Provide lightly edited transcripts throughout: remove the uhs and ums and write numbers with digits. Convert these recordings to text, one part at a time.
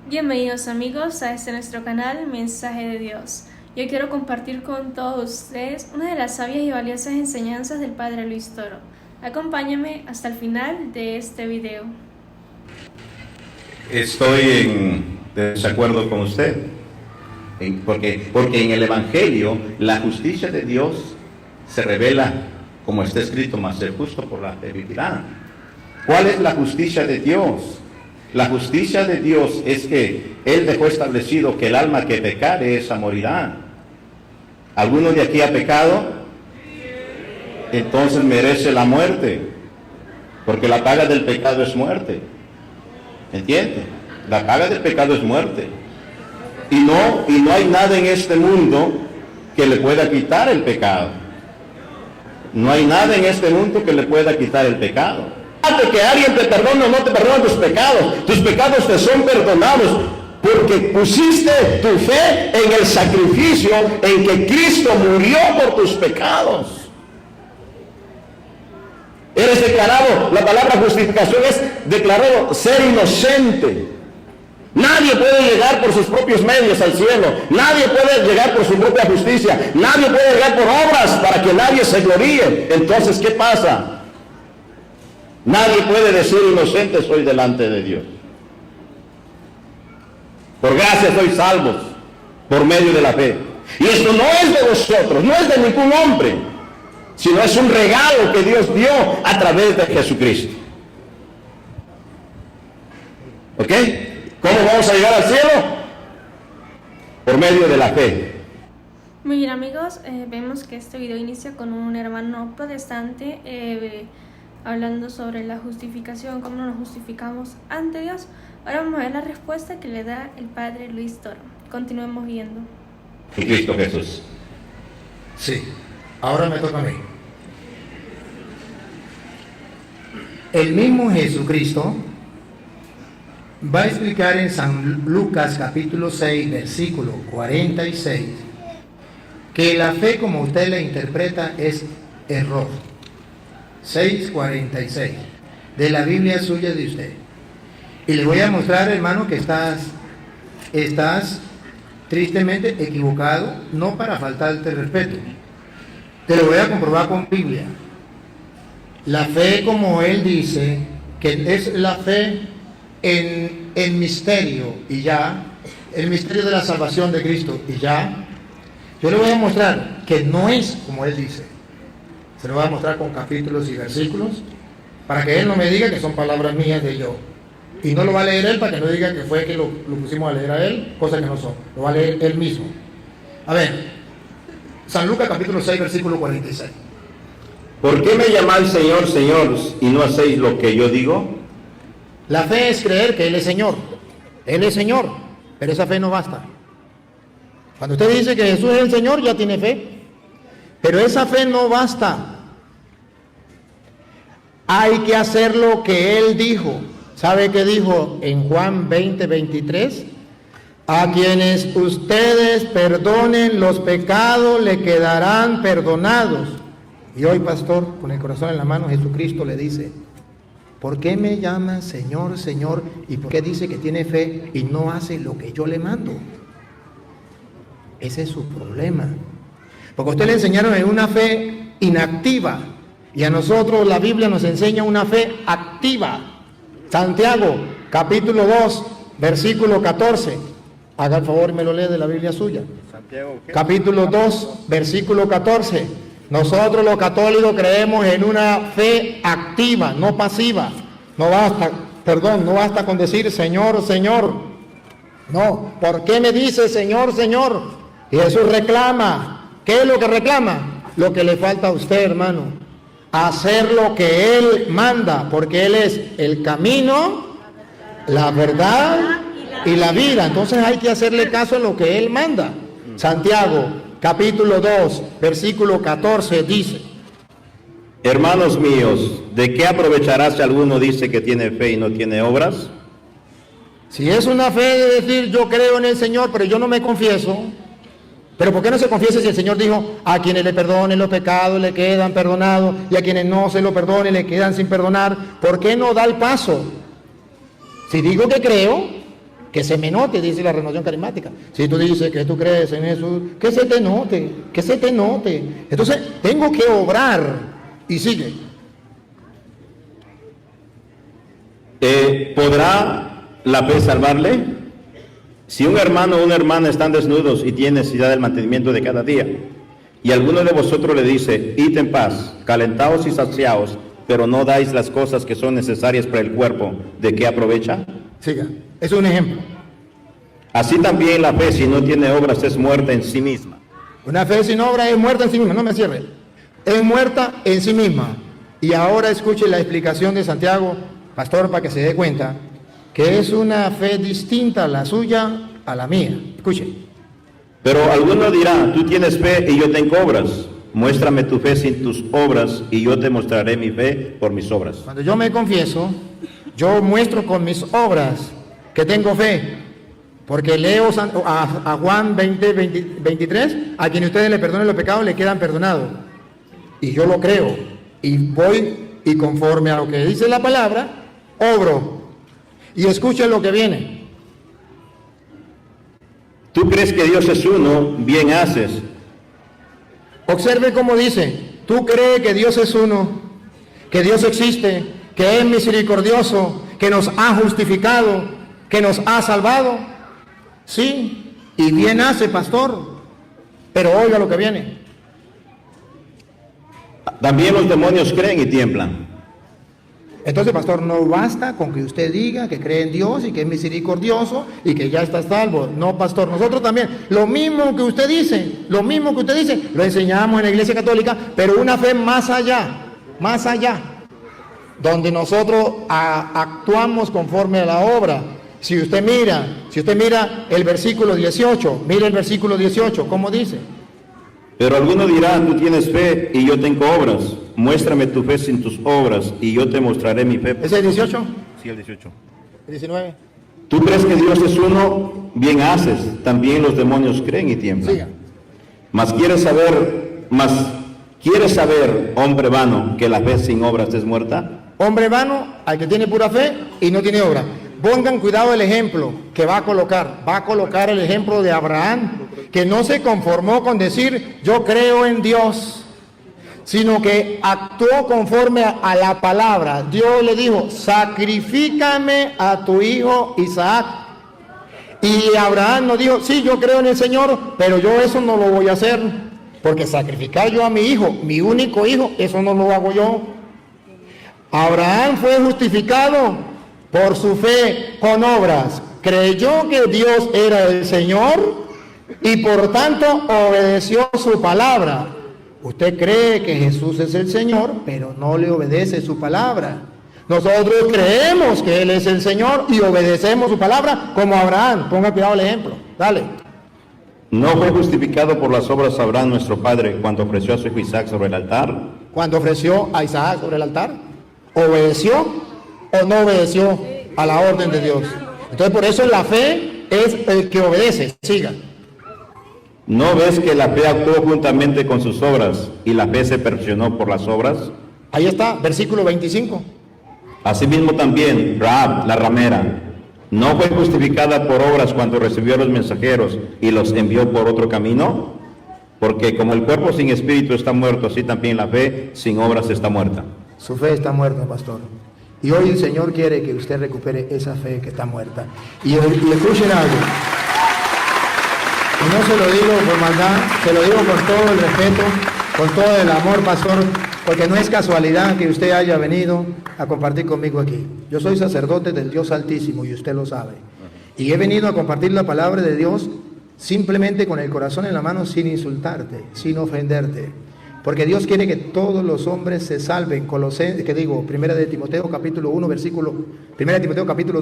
Bienvenidos amigos a este nuestro canal Mensaje de Dios. Yo quiero compartir con todos ustedes una de las sabias y valiosas enseñanzas del Padre Luis Toro. Acompáñame hasta el final de este video. Estoy en desacuerdo con usted, porque en el Evangelio la justicia de Dios se revela, como está escrito, mas el justo por la fe vivirá. ¿Cuál es la justicia de Dios? La justicia de Dios es que Él dejó establecido que el alma que pecare, esa morirá. ¿Alguno de aquí ha pecado? Entonces merece la muerte, porque la paga del pecado es muerte. ¿Entiende? La paga del pecado es muerte. Y no hay nada en este mundo que le pueda quitar el pecado. No hay nada en este mundo que le pueda quitar el pecado. De que alguien te perdone o no te perdone tus pecados te son perdonados, porque pusiste tu fe en el sacrificio en que Cristo murió por tus pecados. Eres declarado, la palabra justificación es declarado ser inocente. Nadie puede llegar por sus propios medios al cielo, nadie puede llegar por su propia justicia, nadie puede llegar por obras para que nadie se gloríe. Entonces, ¿qué pasa? Nadie puede decir inocente soy delante de Dios. Por gracia sois salvos, por medio de la fe. Y esto no es de vosotros, no es de ningún hombre, sino es un regalo que Dios dio a través de Jesucristo. ¿Ok? ¿Cómo vamos a llegar al cielo? Por medio de la fe. Muy bien amigos, vemos que este video inicia con un hermano protestante hablando sobre la justificación, cómo nos justificamos ante Dios. Ahora vamos a ver la respuesta que le da el Padre Luis Toro. Continuemos viendo. En Cristo Jesús. Sí, ahora me toca a mí. El mismo Jesucristo va a explicar en San Lucas capítulo 6, versículo 46, que la fe como usted la interpreta es error. 6:46 de la Biblia suya de usted. Y le voy a mostrar, hermano, que estás tristemente equivocado, no para faltarte respeto. Te lo voy a comprobar con Biblia. La fe, como él dice, que es la fe en misterio y ya, el misterio de la salvación de Cristo y ya, yo le voy a mostrar que no es como él dice. Se lo voy a mostrar con capítulos y versículos para que él no me diga que son palabras mías de yo. Y no lo va a leer él para que no diga que fue que lo pusimos a leer a él, cosas que no son. Lo va a leer él mismo. A ver, San Lucas capítulo 6, versículo 46. ¿Por qué me llamáis Señor, Señor, y no hacéis lo que yo digo? La fe es creer que Él es Señor. Él es Señor, pero esa fe no basta. Cuando usted dice que Jesús es el Señor, ya tiene fe. Pero esa fe no basta. Hay que hacer lo que Él dijo. ¿Sabe qué dijo en Juan 20:23? A quienes ustedes perdonen los pecados, le quedarán perdonados. Y hoy, pastor, con el corazón en la mano, Jesucristo le dice: ¿por qué me llama Señor, Señor? ¿Y por qué dice que tiene fe y no hace lo que yo le mando? Ese es su problema. Porque a usted le enseñaron en una fe inactiva. Y a nosotros la Biblia nos enseña una fe activa. Santiago, capítulo 2, versículo 14. Haga el favor y me lo lee de la Biblia suya. Santiago, ¿qué? Capítulo 2, versículo 14. Nosotros los católicos creemos en una fe activa, no pasiva. No basta con decir Señor, Señor. No, ¿por qué me dice Señor, Señor? Y Jesús reclama. ¿Qué es lo que reclama? Lo que le falta a usted, hermano. Hacer lo que Él manda, porque Él es el camino, la verdad y la vida. Entonces hay que hacerle caso a lo que Él manda. Santiago, capítulo 2, versículo 14 dice: Hermanos míos, ¿de qué aprovechará si alguno dice que tiene fe y no tiene obras? Si es una fe de decir yo creo en el Señor, pero yo no me confieso. Pero ¿por qué no se confiesa si el Señor dijo a quienes le perdonen los pecados le quedan perdonados y a quienes no se lo perdonen le quedan sin perdonar? ¿Por qué no da el paso? Si digo que creo, que se me note, dice la renovación carismática. Si tú dices que tú crees en Jesús, que se te note, que se te note. Entonces, tengo que obrar. Y sigue. ¿Podrá la fe salvarle? Si un hermano o una hermana están desnudos y tienen necesidad del mantenimiento de cada día, y alguno de vosotros le dice, id en paz, calentaos y saciaos, pero no dais las cosas que son necesarias para el cuerpo, ¿de qué aprovecha? Siga. Es un ejemplo. Así también la fe, si no tiene obras, es muerta en sí misma. Una fe sin obra es muerta en sí misma. No me cierre. Es muerta en sí misma. Y ahora escuche la explicación de Santiago, pastor, para que se dé cuenta que es una fe distinta a la suya a la mía. Escuche. Pero alguno dirá, tú tienes fe y yo tengo obras. Muéstrame tu fe sin tus obras y yo te mostraré mi fe por mis obras. Cuando yo me confieso, yo muestro con mis obras que tengo fe. Porque leo a Juan 23, a quien ustedes le perdonen los pecados le quedan perdonados. Y yo lo creo. Y voy y conforme a lo que dice la palabra, obro. Y escuchen lo que viene. Tú crees que Dios es uno, bien haces. Observe cómo dice, tú crees que Dios es uno, que Dios existe, que es misericordioso, que nos ha justificado, que nos ha salvado. Sí, y bien hace, pastor, pero oiga lo que viene. También los demonios creen y tiemblan. Entonces, pastor, no basta con que usted diga que cree en Dios y que es misericordioso y que ya está salvo. No, pastor, nosotros también, lo mismo que usted dice, lo enseñamos en la Iglesia Católica, pero una fe más allá, donde nosotros actuamos conforme a la obra. Si usted mira el versículo 18, mire el versículo 18, ¿cómo dice? Pero alguno dirá, tú tienes fe y yo tengo obras. Muéstrame tu fe sin tus obras y yo te mostraré mi fe. ¿Es el 18? Sí, el 18. ¿El 19? Tú crees que Dios es uno, bien haces. También los demonios creen y tiemblan. Siga. Mas quieres saber, hombre vano, que la fe sin obras es muerta. Hombre vano, al que tiene pura fe y no tiene obra. Pongan cuidado el ejemplo que va a colocar el ejemplo de Abraham, que no se conformó con decir yo creo en Dios, sino que actuó conforme a la palabra. Dios le dijo, sacrifícame a tu hijo Isaac. Y Abraham no dijo, sí, yo creo en el Señor, pero yo eso no lo voy a hacer, porque sacrificar yo a mi hijo, mi único hijo, eso no lo hago yo. Abraham fue justificado por su fe con obras. Creyó que Dios era el Señor y por tanto obedeció su palabra. Usted cree que Jesús es el Señor, pero no le obedece su palabra. Nosotros creemos que Él es el Señor y obedecemos su palabra como Abraham. Ponga cuidado el ejemplo. Dale. ¿No fue justificado por las obras Abraham nuestro padre cuando ofreció a su hijo Isaac sobre el altar? Cuando ofreció a Isaac sobre el altar, ¿obedeció o no obedeció a la orden de Dios? Entonces por eso la fe es el que obedece. Siga. ¿No ves que la fe actuó juntamente con sus obras y la fe se perfeccionó por las obras? Ahí está, versículo 25. Asimismo también Rahab, la ramera, ¿no fue justificada por obras cuando recibió a los mensajeros y los envió por otro camino? Porque como el cuerpo sin espíritu está muerto, así también la fe sin obras está muerta. Su fe está muerta, pastor. Y hoy el Señor quiere que usted recupere esa fe que está muerta. Y escuchen algo. Y no se lo digo por maldad, se lo digo con todo el respeto, con todo el amor, pastor, porque no es casualidad que usted haya venido a compartir conmigo aquí. Yo soy sacerdote del Dios Altísimo y usted lo sabe. Y he venido a compartir la palabra de Dios simplemente con el corazón en la mano, sin insultarte, sin ofenderte. Porque Dios quiere que todos los hombres se salven. Primera de Timoteo capítulo 2,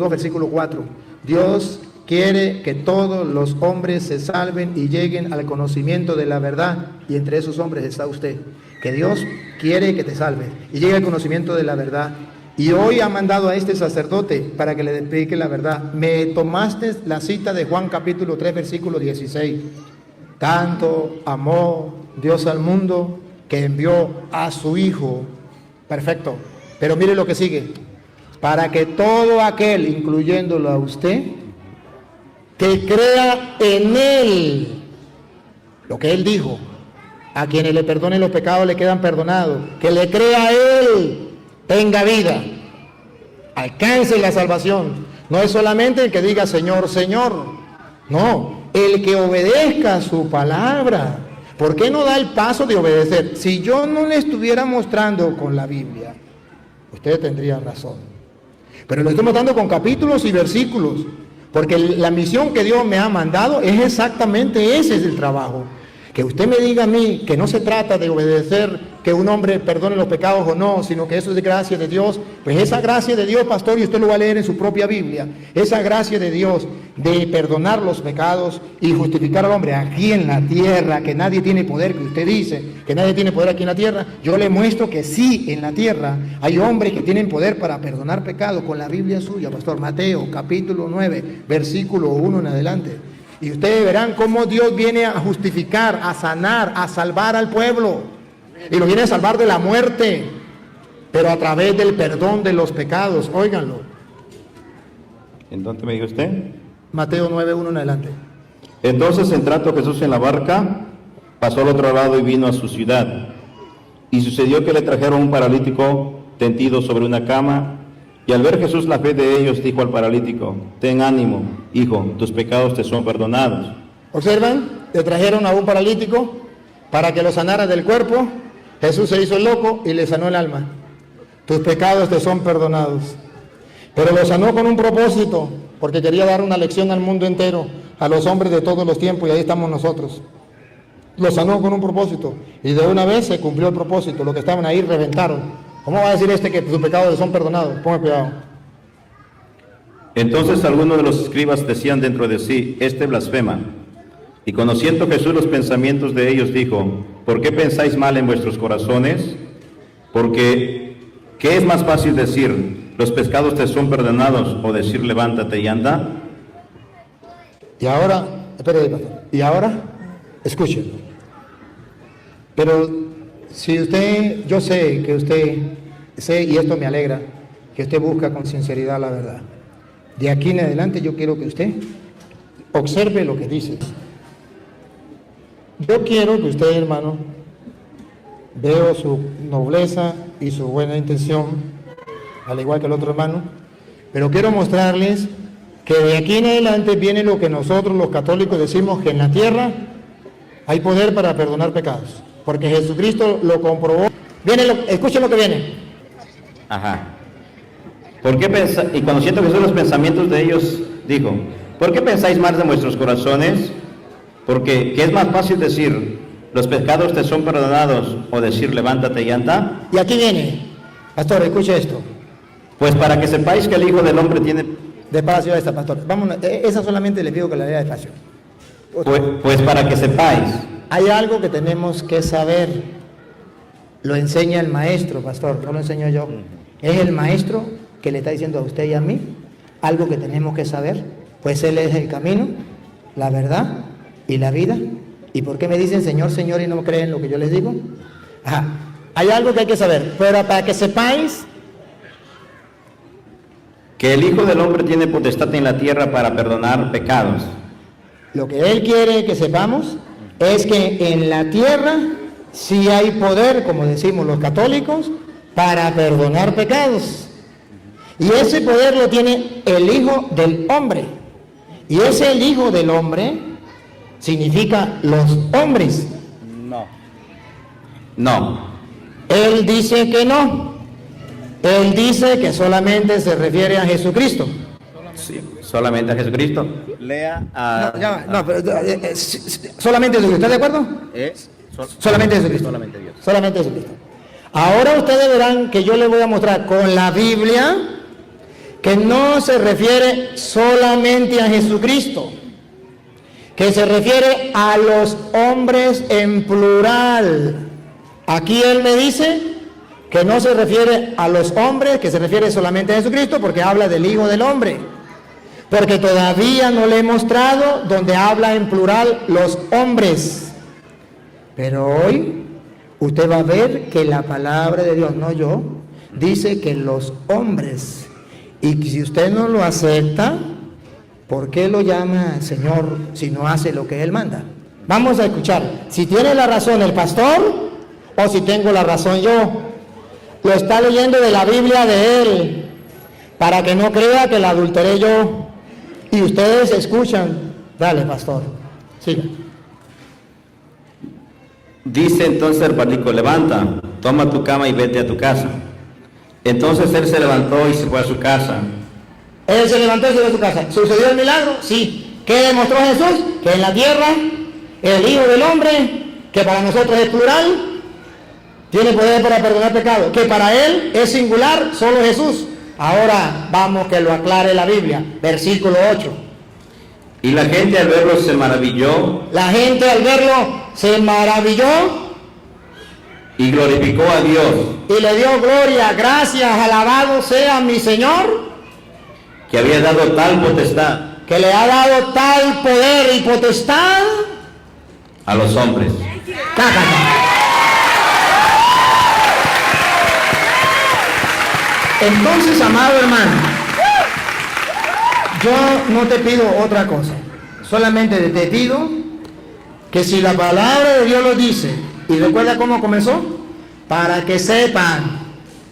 versículo 4. Dios quiere que todos los hombres se salven y lleguen al conocimiento de la verdad. Y entre esos hombres está usted. Que Dios quiere que te salves y llegue al conocimiento de la verdad. Y hoy ha mandado a este sacerdote para que le explique la verdad. Me tomaste la cita de Juan capítulo 3, versículo 16. Tanto amó Dios al mundo que envió a su Hijo. Perfecto. Pero mire lo que sigue. Para que todo aquel, incluyéndolo a usted, que crea en Él, lo que Él dijo, a quienes le perdonen los pecados le quedan perdonados, que le crea a Él, tenga vida, alcance la salvación. No es solamente el que diga Señor, Señor, no, el que obedezca su palabra. ¿Por qué no da el paso de obedecer? Si yo no le estuviera mostrando con la Biblia, usted tendría razón. Pero lo estoy mostrando con capítulos y versículos, porque la misión que Dios me ha mandado es exactamente ese es el trabajo. Que usted me diga a mí que no se trata de obedecer, que un hombre perdone los pecados o no, sino que eso es de gracia de Dios. Pues esa gracia de Dios, pastor, y usted lo va a leer en su propia Biblia, esa gracia de Dios de perdonar los pecados y justificar al hombre aquí en la tierra, que nadie tiene poder, que usted dice que nadie tiene poder aquí en la tierra, yo le muestro que sí, en la tierra hay hombres que tienen poder para perdonar pecados con la Biblia suya, pastor. Mateo capítulo 9, versículo 1 en adelante. Y ustedes verán cómo Dios viene a justificar, a sanar, a salvar al pueblo. Y lo viene a salvar de la muerte, pero a través del perdón de los pecados. Óiganlo. ¿En dónde me dijo usted? Mateo 9:1 en adelante. Entonces, entrando Jesús en la barca, pasó al otro lado y vino a su ciudad. Y sucedió que le trajeron un paralítico tendido sobre una cama. Y al ver Jesús la fe de ellos, dijo al paralítico: ten ánimo, hijo, tus pecados te son perdonados. ¿Observan? Le trajeron a un paralítico para que lo sanara del cuerpo. Jesús se hizo el loco y le sanó el alma. Tus pecados te son perdonados. Pero lo sanó con un propósito, porque quería dar una lección al mundo entero, a los hombres de todos los tiempos, y ahí estamos nosotros. Lo sanó con un propósito, y de una vez se cumplió el propósito. Los que estaban ahí reventaron. ¿Cómo va a decir que tus pecados le son perdonados? Ponga cuidado. Entonces algunos de los escribas decían dentro de sí: este blasfema. Y conociendo Jesús los pensamientos de ellos, dijo: ¿por qué pensáis mal en vuestros corazones? Porque, ¿qué es más fácil decir, los pecados te son perdonados, o decir, levántate y anda? Y ahora, espere, pastor. Y ahora, escúchenlo. Pero si usted, yo sé que usted, y esto me alegra, que usted busca con sinceridad la verdad. De aquí en adelante yo quiero que usted observe lo que dice. Yo quiero que usted, hermano, veo su nobleza y su buena intención, al igual que el otro hermano, pero quiero mostrarles que de aquí en adelante viene lo que nosotros los católicos decimos, que en la tierra hay poder para perdonar pecados, porque Jesucristo lo comprobó. Escuchen lo que viene. Ajá. Y conociendo Jesús los pensamientos de ellos, dijo: ¿por qué pensáis mal de vuestros corazones? Porque, ¿qué es más fácil decir, los pecados te son perdonados, o decir, levántate y anda? Y aquí viene, pastor, escuche esto. Pues para que sepáis que el Hijo del Hombre tiene... Despacio a esta, pastor. Vamos, esa solamente le pido que la lea despacio. Pues para que sepáis. Hay algo que tenemos que saber. Lo enseña el maestro, pastor, no lo enseño yo. Es el maestro que le está diciendo a usted y a mí algo que tenemos que saber. Pues Él es el camino, la verdad y la vida. ¿Y por qué me dicen Señor, Señor y no creen lo que yo les digo? Ajá. Hay algo que hay que saber, pero para que sepáis que el Hijo del Hombre tiene potestad en la tierra para perdonar pecados. Lo que Él quiere que sepamos es que en la tierra sí hay poder, como decimos los católicos, para perdonar pecados. Y ese poder lo tiene el Hijo del Hombre. Y ese el Hijo del Hombre significa los hombres. No. Él dice que no. Él dice que solamente se refiere a Jesucristo. Sí, solamente a Jesucristo. Lea a... Solamente Jesucristo, ¿está de acuerdo? Solamente Jesucristo. Solamente Jesucristo. Ahora ustedes verán que yo les voy a mostrar con la Biblia que no se refiere solamente a Jesucristo, que se refiere a los hombres en plural. Aquí Él me dice que no se refiere a los hombres, que se refiere solamente a Jesucristo, porque habla del Hijo del Hombre. Porque todavía no le he mostrado donde habla en plural los hombres. Pero hoy usted va a ver que la palabra de Dios, no yo, dice que los hombres. Y si usted no lo acepta, ¿por qué lo llama Señor si no hace lo que Él manda? Vamos a escuchar, si tiene la razón el pastor o si tengo la razón yo. Lo está leyendo de la Biblia de él, para que no crea que la adulteré yo. Y ustedes escuchan. Dale, pastor, siga. Dice entonces el paralítico: levanta, toma tu cama y vete a tu casa. Entonces él se levantó y se fue a su casa. Él se levantó y se fue a su casa. ¿Sucedió el milagro? Sí. ¿Qué demostró Jesús? Que en la tierra, el Hijo del Hombre, que para nosotros es plural, tiene poder para perdonar pecados. Que para Él es singular, solo Jesús. Ahora vamos que lo aclare la Biblia. Versículo 8. Y la gente al verlo se maravilló. La gente al verlo se maravilló. Y glorificó a Dios. Y le dio gloria, gracias, alabado sea mi Señor. Que había dado tal potestad. Que le ha dado tal poder y potestad A los hombres. Entonces, amado hermano, yo no te pido otra cosa, solamente te pido que si la palabra de Dios lo dice, y recuerda cómo comenzó, para que sepan,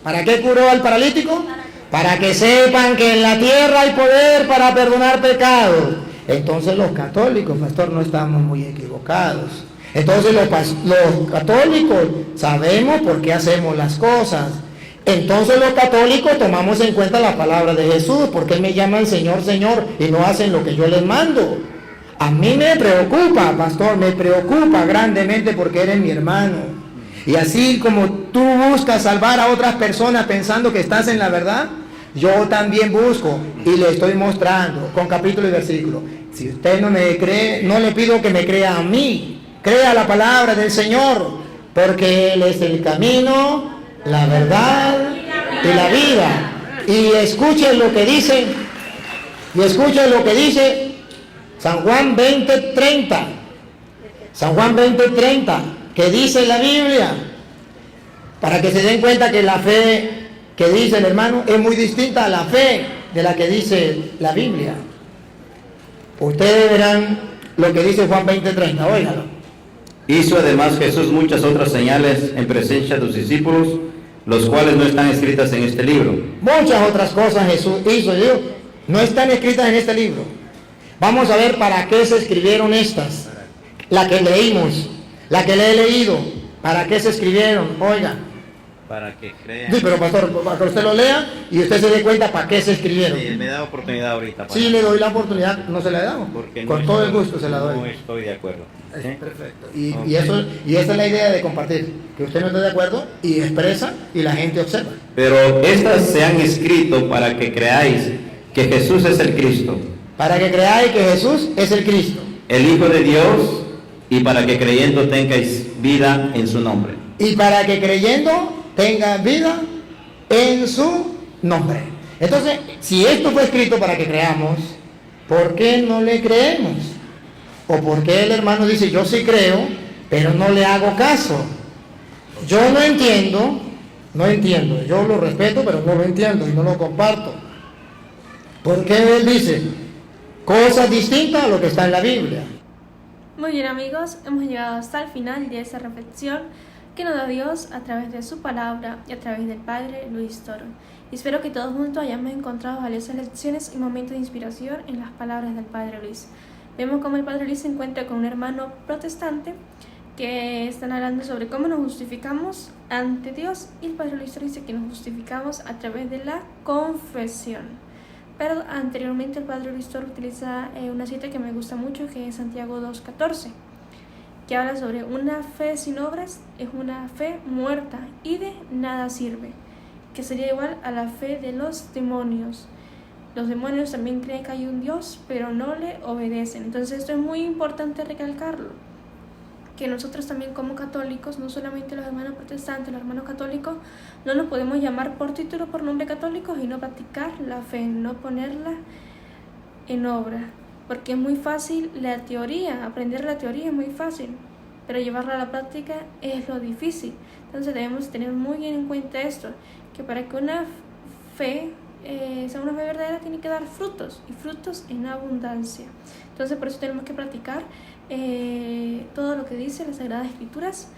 ¿para qué curó al paralítico? Para que sepan que en la tierra hay poder para perdonar pecados. Entonces los católicos, pastor, no estamos muy equivocados. Entonces los católicos sabemos por qué hacemos las cosas. Entonces los católicos tomamos en cuenta la palabra de Jesús, porque Él me llaman Señor, Señor, y no hacen lo que yo les mando. A mí me preocupa, pastor, me preocupa grandemente porque eres mi hermano. Y así como tú buscas salvar a otras personas pensando que estás en la verdad, yo también busco y le estoy mostrando con capítulo y versículo. Si usted no me cree, no le pido que me crea a mí, crea la palabra del Señor, porque Él es el camino, la verdad y la vida. Y escuchen lo que dice, San Juan 20:30. San Juan 20:30, que dice la Biblia, para que se den cuenta que la fe que dice el hermano es muy distinta a la fe de la que dice la Biblia. Ustedes verán lo que dice Juan 20:30, óigalo. Hizo además Jesús muchas otras señales en presencia de sus discípulos, los cuales no están escritas en este libro. Muchas otras cosas Jesús hizo, no están escritas en este libro. Vamos a ver para qué se escribieron estas. La que leímos, la que le he leído, ¿para qué se escribieron? Oiga. Para que crean. Sí, pero pastor, para que usted lo lea y usted se dé cuenta para qué se escribieron. Sí, me da oportunidad ahorita. Sí, le doy la oportunidad, no se la damos. Con todo el gusto se la doy. No estoy de acuerdo. ¿Sí? Perfecto. Y esa es la idea de compartir, que usted no esté de acuerdo y expresa y la gente observa. Pero estas se han escrito para que creáis que Jesús es el Cristo. Para que creáis que Jesús es el Cristo, El Hijo de Dios, y para que creyendo tengáis vida en su nombre. y para que creyendo tenga vida en su nombre. Entonces, si esto fue escrito para que creamos, ¿por qué no le creemos? ¿O por qué el hermano dice, yo sí creo, pero no le hago caso? Yo no entiendo, yo lo respeto, pero no lo entiendo y no lo comparto. ¿Por qué él dice cosas distintas a lo que está en la Biblia? Muy bien, amigos, hemos llegado hasta el final de esta reflexión que nos da Dios a través de su palabra y a través del Padre Luis Toro. Y espero que todos juntos hayamos encontrado valiosas lecciones y momentos de inspiración en las palabras del Padre Luis. Vemos cómo el Padre Luis se encuentra con un hermano protestante que están hablando sobre cómo nos justificamos ante Dios, y el Padre Luis Toro dice que nos justificamos a través de la confesión. Pero anteriormente el Padre Luis Toro utiliza una cita que me gusta mucho, que es Santiago 2:14, que habla sobre una fe sin obras es una fe muerta y de nada sirve, que sería igual a la fe de los demonios. Los demonios también creen que hay un Dios, pero no le obedecen. Entonces esto es muy importante recalcarlo, que nosotros también como católicos, no solamente los hermanos protestantes, los hermanos católicos, no nos podemos llamar por título, por nombre católicos y no practicar la fe, no ponerla en obra. Porque es muy fácil la teoría, aprender la teoría es muy fácil, pero llevarla a la práctica es lo difícil. Entonces debemos tener muy bien en cuenta esto, que para que una fe sea una fe verdadera, tiene que dar frutos, y frutos en abundancia. Entonces por eso tenemos que practicar todo lo que dice las Sagradas Escrituras,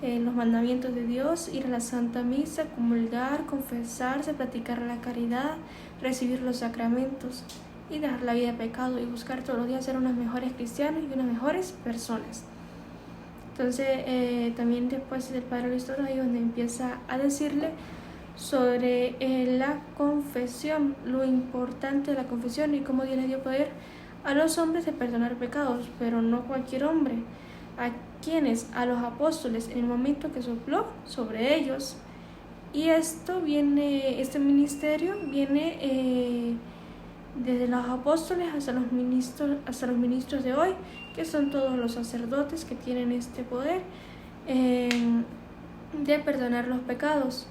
los mandamientos de Dios, ir a la Santa Misa, comulgar, confesarse, practicar la caridad, recibir los sacramentos y dejar la vida de pecado y buscar todos los días ser unos mejores cristianos y unas mejores personas. Entonces también después del Padre Luis Toro, ahí donde empieza a decirle sobre la confesión, lo importante de la confesión y cómo Dios le dio poder a los hombres de perdonar pecados, pero no cualquier hombre. ¿A quienes? A los apóstoles, en el momento que sopló sobre ellos. Y esto viene, este ministerio viene desde los apóstoles hasta los ministros de hoy, que son todos los sacerdotes que tienen este poder de perdonar los pecados.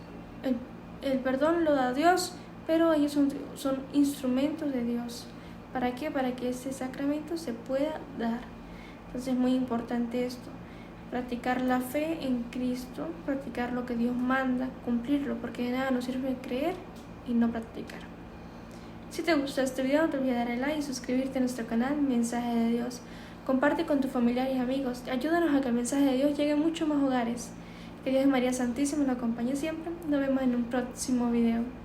El perdón lo da Dios, pero ellos son instrumentos de Dios. ¿Para qué? Para que ese sacramento se pueda dar. Entonces es muy importante esto, practicar la fe en Cristo, practicar lo que Dios manda, cumplirlo, porque de nada nos sirve creer y no practicar. Si te gustó este video, no te olvides darle like y suscribirte a nuestro canal Mensaje de Dios. Comparte con tus familiares y amigos, ayúdanos a que el mensaje de Dios llegue a muchos más hogares. Que Dios y María Santísima nos acompañe siempre. Nos vemos en un próximo video.